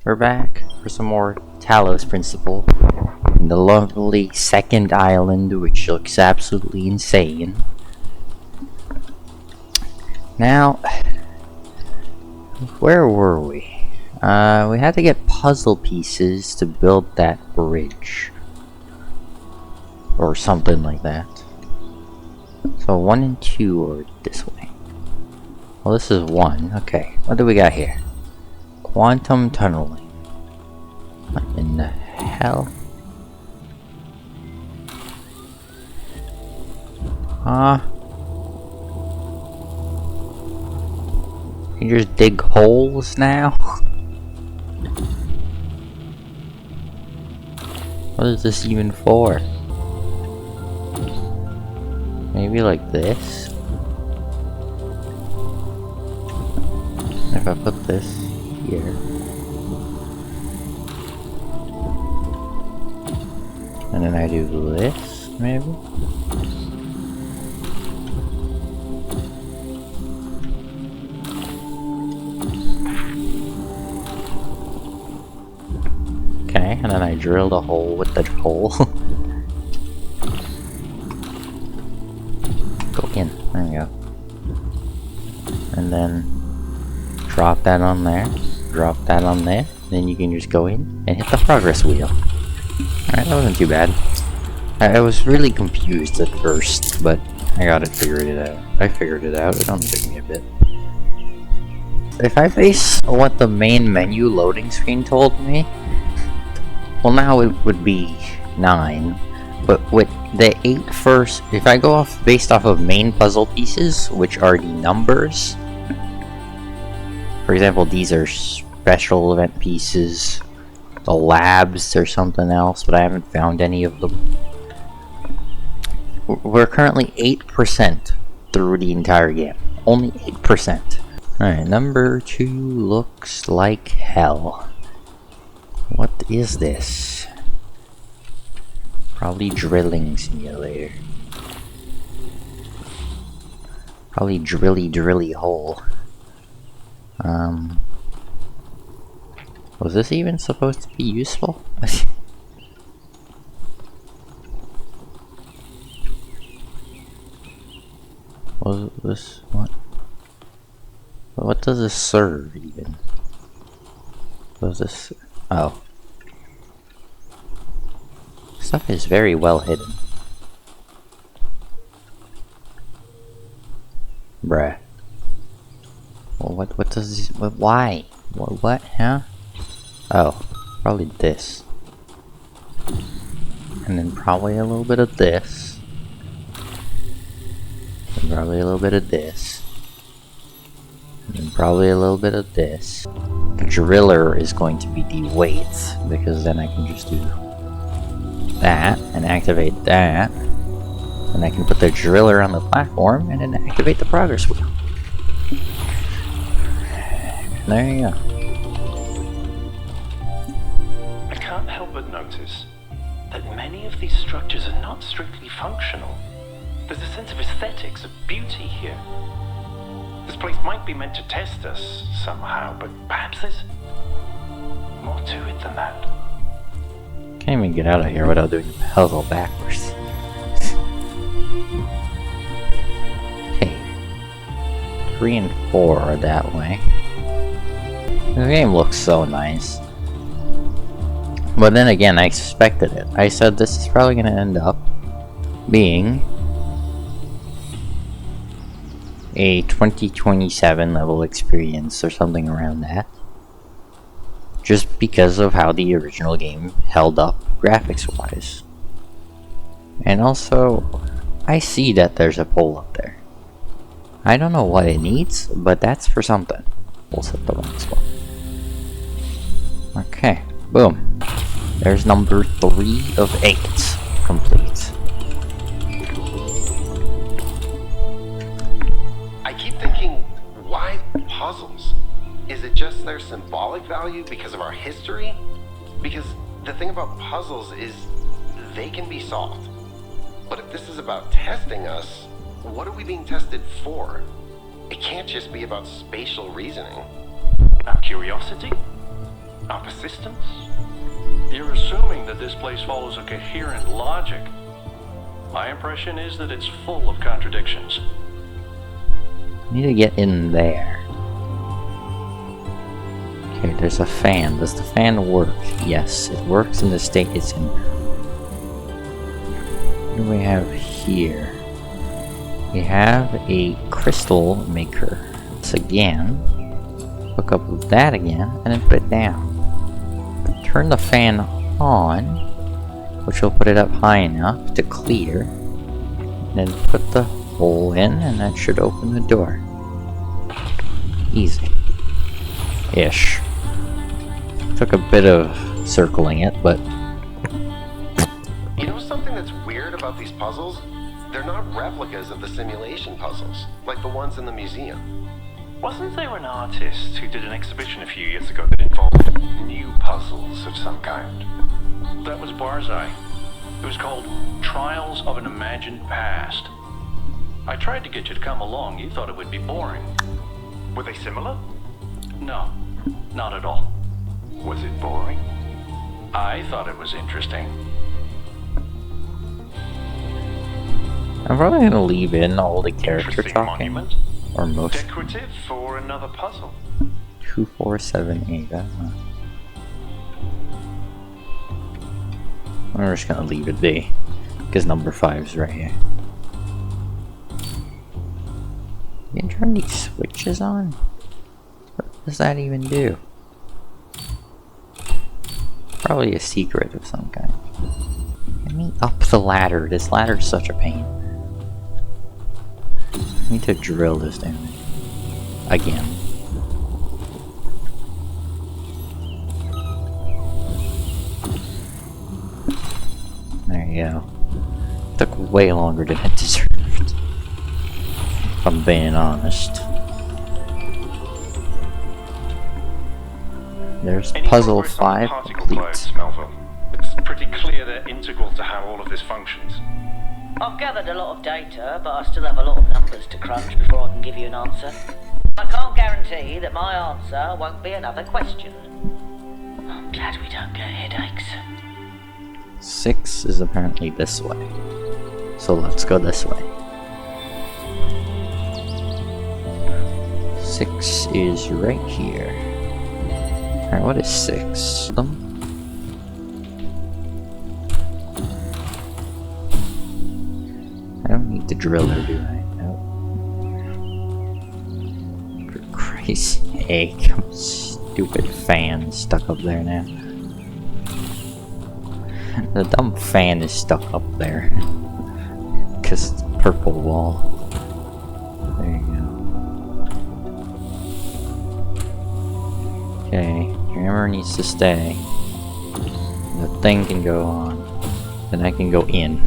we're back for some more Talos Principle. And the lovely second island, which looks absolutely insane. Now, where were we? We had to get puzzle pieces to build that bridge. Or something like that. So 1 and 2 are this way. Well, this is 1. Okay, what do we got here? Quantum tunneling. What in the hell? Huh? You just dig holes now? What is this even for? Maybe like this? If I put this here. And then I do this, maybe? Okay, and then I drilled a hole with the hole. Go in, there we go. And then drop that on there, drop that on there, then you can just go in and hit the progress wheel. Alright, that wasn't too bad. I was really confused at first, but I got it figured out. It only took me a bit. If I base what the main menu loading screen told me, well now it would be 9, but with the 8 first, if I go based off of main puzzle pieces, which are the numbers, for example, these are special event pieces, the labs or something else, but I haven't found any of them. We're currently 8% through the entire game. Only 8%. Alright, number 2 looks like hell. What is this? Probably drilling simulator. Probably drilly hole. Was this even supposed to be useful? Was this what? What does this serve even? Was this? Oh, stuff is very well hidden. Bruh. Well, what does this? Why? What? Huh? Oh, probably this. And then probably a little bit of this. And probably a little bit of this. And then probably a little bit of this. The driller is going to be the weight, because then I can just do that and activate that. And I can put the driller on the platform and then activate the progress wheel. There you go. I can't help but notice that many of these structures are not strictly functional. There's a sense of aesthetics, of beauty here. This place might be meant to test us somehow, but perhaps there's more to it than that. Can't even get out of here without doing the puzzle backwards. Okay. 3 and 4 are that way. The game looks so nice. But then again, I expected it. I said this is probably going to end up being a 2027 level experience or something around that. Just because of how the original game held up graphics wise. And also, I see that there's a pole up there. I don't know what it needs, but that's for something. We'll set the next one. Okay, boom. There's number 3 of 8 complete. I keep thinking, why puzzles? Is it just their symbolic value because of our history? Because the thing about puzzles is they can be solved. But if this is about testing us, what are we being tested for? It can't just be about spatial reasoning. Our curiosity? Our persistence? You're assuming that this place follows a coherent logic. My impression is that it's full of contradictions. I need to get in there. Okay, there's a fan. Does the fan work? Yes, it works in the state it's in. What do we have here? We have a crystal maker. This again. Hook up with that again, and then put it down. Turn the fan on, which will put it up high enough to clear. And then put the hole in, and that should open the door. Easy. Ish. Took a bit of circling it, but... You know something that's weird about these puzzles? They're not replicas of the simulation puzzles, like the ones in the museum. Wasn't there an artist who did an exhibition a few years ago that involved new puzzles of some kind? That was Barzai. It was called Trials of an Imagined Past. I tried to get you to come along. You thought it would be boring. Were they similar? No, not at all. Was it boring? I thought it was interesting. I'm probably gonna leave in all the character Interesting talking. monument. Or most. Decorative for another puzzle. 2, 4, 7, 8. We're just gonna leave it be. Because number 5's right here. You can turn these switches on? What does that even do? Probably a secret of some kind. Get me up the ladder. This ladder's such a pain. I need to drill this down. Again. There you go. Took way longer than it deserved. If I'm being honest. There's Any puzzle progress on 5 particle complete. clouds, Melville? It's pretty clear they're integral to how all of this functions. I've gathered a lot of data, but I still have a lot of numbers to crunch before I can give you an answer. I can't guarantee that my answer won't be another question. I'm glad we don't get headaches. 6 is apparently this way. So let's go this way. 6 is right here. Alright, what is 6? I don't need the driller, do I? Nope. For Christ's sake, stupid fan stuck up there now. The dumb fan is stuck up there. Cause it's a purple wall. There you go. Okay, hammer needs to stay. The thing can go on. Then I can go in.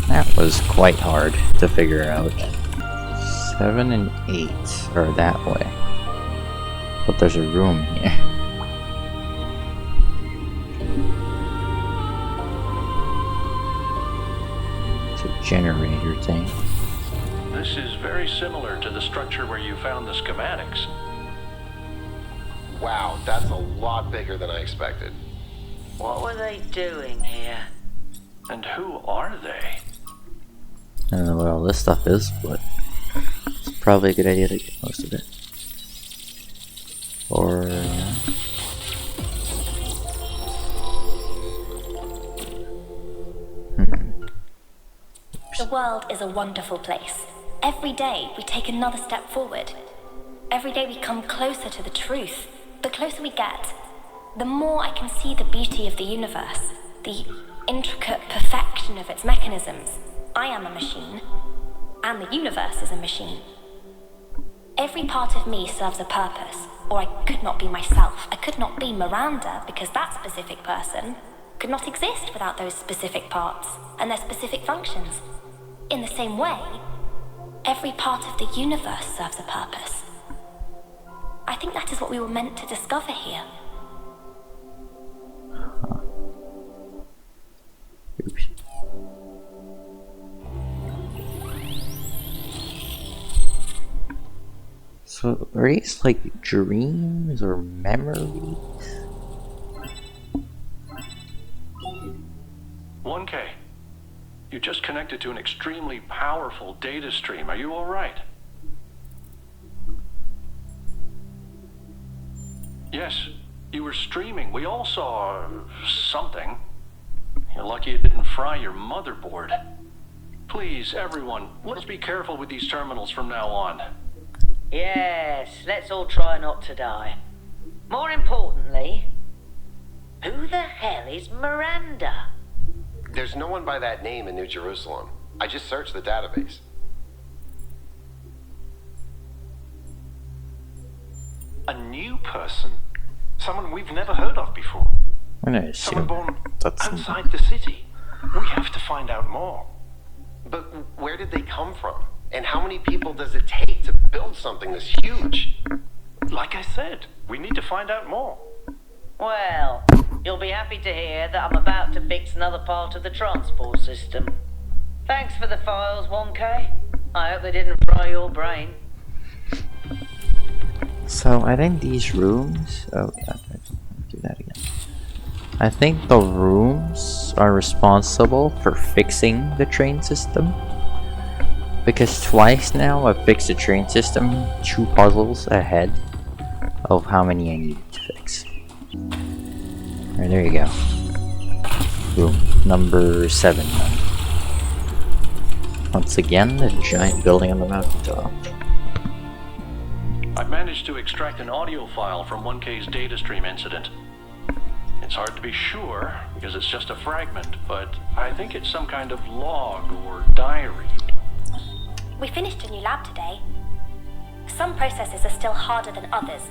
That was quite hard to figure out. 7 and 8 are that way. But there's a room here. It's a generator thing. This is very similar to the structure where you found the schematics. Wow, that's a lot bigger than I expected. What were they doing here? And who are they? I don't know what all this stuff is, but it's probably a good idea to get most of it. Or... The world is a wonderful place. Every day we take another step forward. Every day we come closer to the truth. The closer we get, the more I can see the beauty of the universe, the intricate perfection of its mechanisms. I am a machine, and the universe is a machine. Every part of me serves a purpose, or I could not be myself. I could not be Miranda, because that specific person could not exist without those specific parts and their specific functions. In the same way, every part of the universe serves a purpose. I think that is what we were meant to discover here. Oops. So, are these like dreams or memories? 1K, you just connected to an extremely powerful data stream. Are you alright? Yes, you were streaming. We all saw something. You're lucky it didn't fry your motherboard. Please, everyone, let's be careful with these terminals from now on. Yes, let's all try not to die. More importantly, who the hell is Miranda? There's no one by that name in New Jerusalem. I just searched the database. A new person? Someone we've never heard of before? I'm gonna Someone assume born that's outside the city? We have to find out more. But where did they come from? And how many people does it take to build something this huge? Like I said, we need to find out more. Well, you'll be happy to hear that I'm about to fix another part of the transport system. Thanks for the files, 1K. I hope they didn't fry your brain. So I think these rooms. Oh, yeah, do that again. I think the rooms are responsible for fixing the train system. Because twice now I've fixed the train system 2 puzzles ahead of how many I needed to fix. Alright, there you go. Room number 7. Once again, the giant building on the mountaintop. I've managed to extract an audio file from 1K's data stream incident. It's hard to be sure, because it's just a fragment, but I think it's some kind of log or diary. We finished a new lab today. Some processes are still harder than others,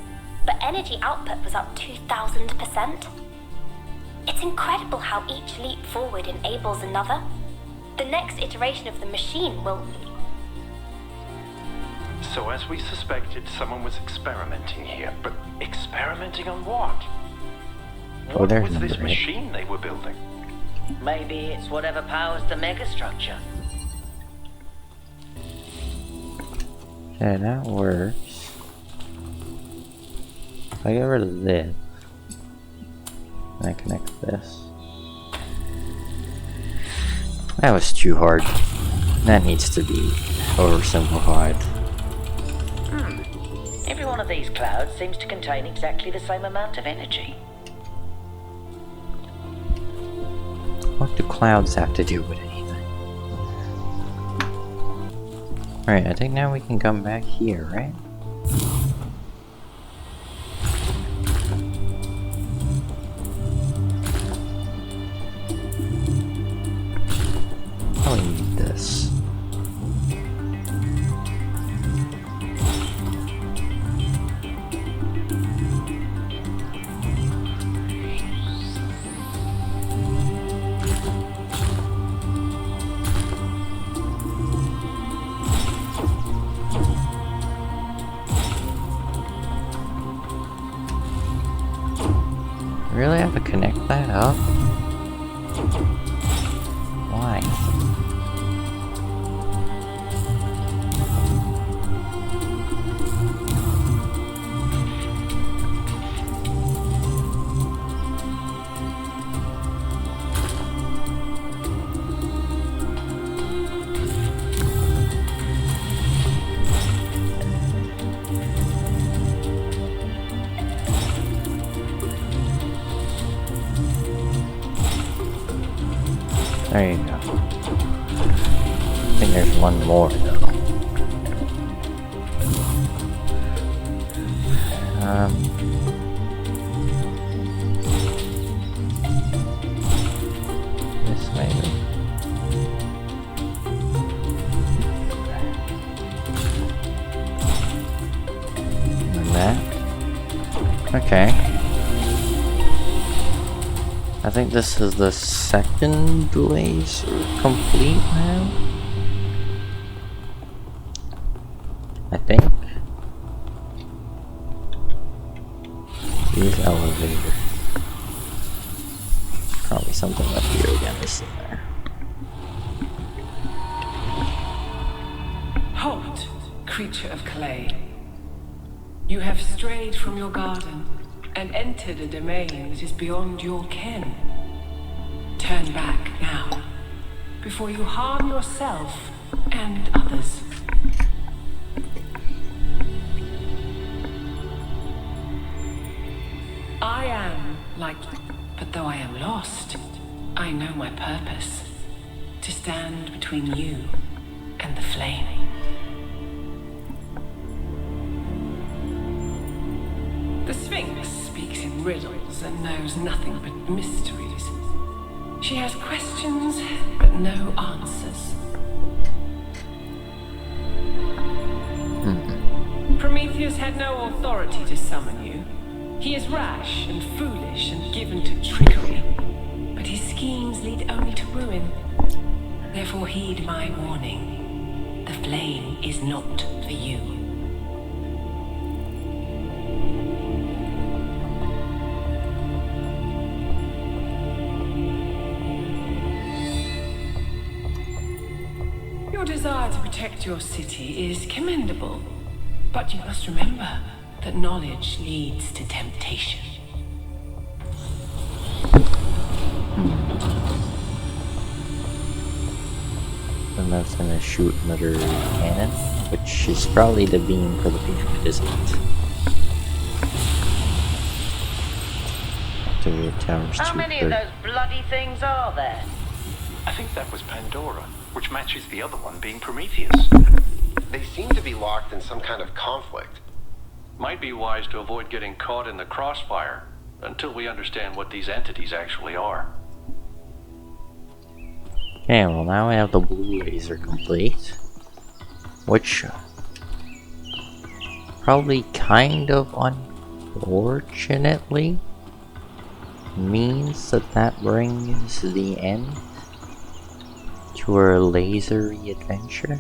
but energy output was up 2,000%. It's incredible how each leap forward enables another. The next iteration of the machine will... So as we suspected, someone was experimenting here. But experimenting on what? Oh, What there's was this number 8. machine they were building? Maybe it's whatever powers the megastructure. Okay, that works. If I get rid of this, and I connect this. That was too hard. That needs to be oversimplified. Every one of these clouds seems to contain exactly the same amount of energy. What do clouds have to do with anything? Alright, I think now we can come back here, right? Probably need this. Really have to connect that up? Why? There you go. I think there's one more though. This maybe. And that. Okay. I think this is the second laser complete now. I think. Use elevator. Probably something up here again, isn't there? Halt, creature of clay. You have strayed from your garden and entered a domain that is beyond your ken. Turn back now, before you harm yourself and others. I am like you, but though I am lost, I know my purpose. To stand between you and the flame. The Sphinx speaks in riddles and knows nothing but mysteries. She has questions, but no answers. Prometheus had no authority to summon you. He is rash and foolish and given to trickery, but his schemes lead only to ruin. Therefore heed my warning. The flame is not for you. Your desire to protect your city is commendable, but you must remember that knowledge leads to temptation. And that's gonna shoot another cannon, which is probably the beam for the pyramid, isn't it? The tower's How many of those bloody things are there? I think that was Pandora, which matches the other one being Prometheus. They seem to be locked in some kind of conflict. Might be wise to avoid getting caught in the crossfire until we understand what these entities actually are. Okay, well now I have the blue laser complete, which probably kind of unfortunately means that brings the end to our lasery adventure.